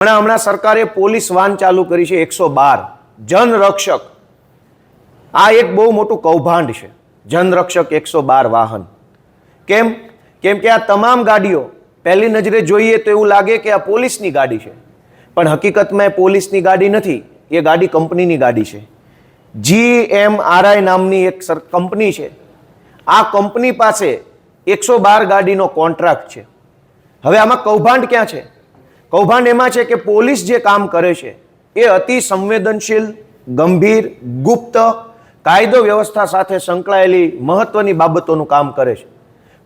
હમણાં સરકારે police van ચાલુ કરી છે 112 જનરક્ષક। આ એક બહુ મોટું કૌભાંડ છે, જનરક્ષક 112 વાહન। કેમ કે આ તમામ ગાડીઓ પહેલી નજરે જોઈએ તો એવું લાગે કે આ પોલીસની ગાડી છે, પણ હકીકતમાં એ પોલીસની ગાડી નથી, એ ગાડી કંપનીની ગાડી છે। GMRI નામની એક કંપની છે। આ કંપની પાસે 112 ગાડીનો કોન્ટ્રાક્ટ છે। હવે આમાં કૌભાંડ ક્યાં છે? કૌભાંડ એમાં છે કે પોલીસ જે કામ કરે છે એ અતિ સંવેદનશીલ, ગંભીર, ગુપ્ત, કાયદો વ્યવસ્થા સાથે સંકળાયેલી મહત્વની બાબતોનું કામ કરે છે।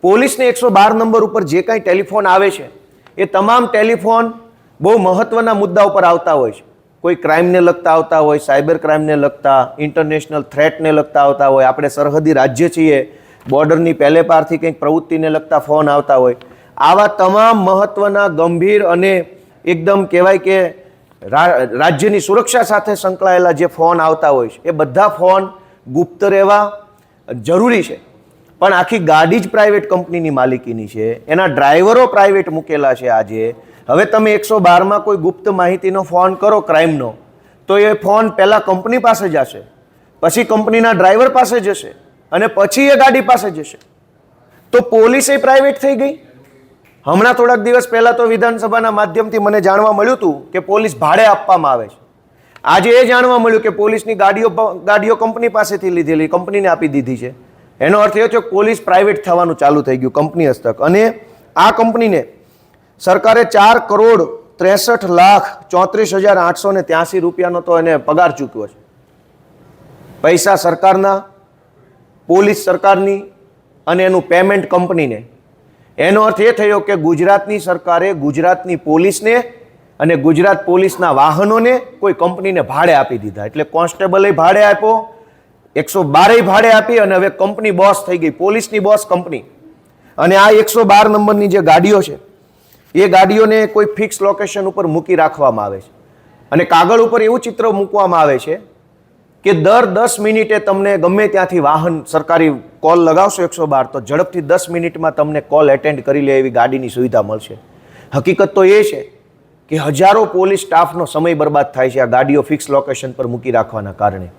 પોલીસને 112 નંબર ઉપર જે કાંઈ ટેલિફોન આવે છે એ તમામ ટેલિફોન બહુ મહત્વના મુદ્દા ઉપર આવતા હોય છે। કોઈ ક્રાઇમને લગતા આવતા હોય, સાયબર ક્રાઇમને લગતા, ઇન્ટરનેશનલ થ્રેટને લગતા આવતા હોય, આપણે સરહદી રાજ્ય છીએ, બોર્ડરની પહેલે પારથી કંઈક પ્રવૃત્તિને લગતા ફોન આવતા હોય। આવા તમામ મહત્વના, ગંભીર અને એકદમ કહેવાય કે રાજ્યની સુરક્ષા સાથે સંકળાયેલા જે ફોન આવતા હોય છે એ બધા ફોન ગુપ્ત રહેવા જરૂરી છે। પણ આખી ગાડી જ પ્રાઇવેટ કંપનીની માલિકીની છે, એના ડ્રાઈવરો પ્રાઇવેટ મૂકેલા છે। આજે હવે તમે 112માં કોઈ ગુપ્ત માહિતીનો ફોન કરો ક્રાઇમનો, તો એ ફોન પહેલાં કંપની પાસે જશે, પછી કંપનીના ડ્રાઈવર પાસે જશે અને પછી એ ગાડી પાસે જશે। તો પોલીસ એ પ્રાઇવેટ થઈ ગઈ। હમણાં થોડાક દિવસ પહેલા તો વિધાનસભાના માધ્યમથી મને જાણવા મળ્યું હતું કે પોલીસ ભાડે આપવામાં આવે છે। આજે એ જાણવા મળ્યું કે પોલીસની ગાડીઓ કંપની પાસેથી લીધેલી, કંપનીને આપી દીધી છે। એનો અર્થ એ થયો કે પોલીસ પ્રાઇવેટ થવાનું ચાલુ થઈ ગયું, કંપની હસ્તક। અને આ કંપનીને સરકારે 4,63,34,883 રૂપિયાનો તો એને પગાર ચૂક્યો છે। પૈસા સરકારના, પોલીસ સરકારની અને એનું પેમેન્ટ કંપનીને। એનો અર્થ એ થયો કે ગુજરાતની સરકારે ગુજરાતની પોલીસને અને ગુજરાત પોલીસના વાહનોને કોઈ કંપનીને ભાડે આપી દીધા। એટલે કોન્સ્ટેબલે ભાડે આપ્યો, 112 ભાડે આપી અને હવે કંપની બોસ થઈ ગઈ, પોલીસની બોસ કંપની। અને આ 112 નંબરની જે ગાડીઓ છે એ ગાડીઓને કોઈ ફિક્સ લોકેશન ઉપર મૂકી રાખવામાં આવે છે અને કાગળ ઉપર એવું ચિત્ર મૂકવામાં આવે છે કે દર 10 મિનિટે તમને ગમે ત્યાંથી વાહન સરકારી કોલ લગાવશો 112 તો ઝડપથી 10 મિનિટમાં તમને કોલ એટેન્ડ કરી લે એવી ગાડીની સુવિધા મળશે। હકીકત તો એ છે કે હજારો પોલીસ સ્ટાફનો સમય બરબાદ થાય છે આ ગાડીઓ ફિક્સ લોકેશન પર મૂકી રાખવાના કારણે।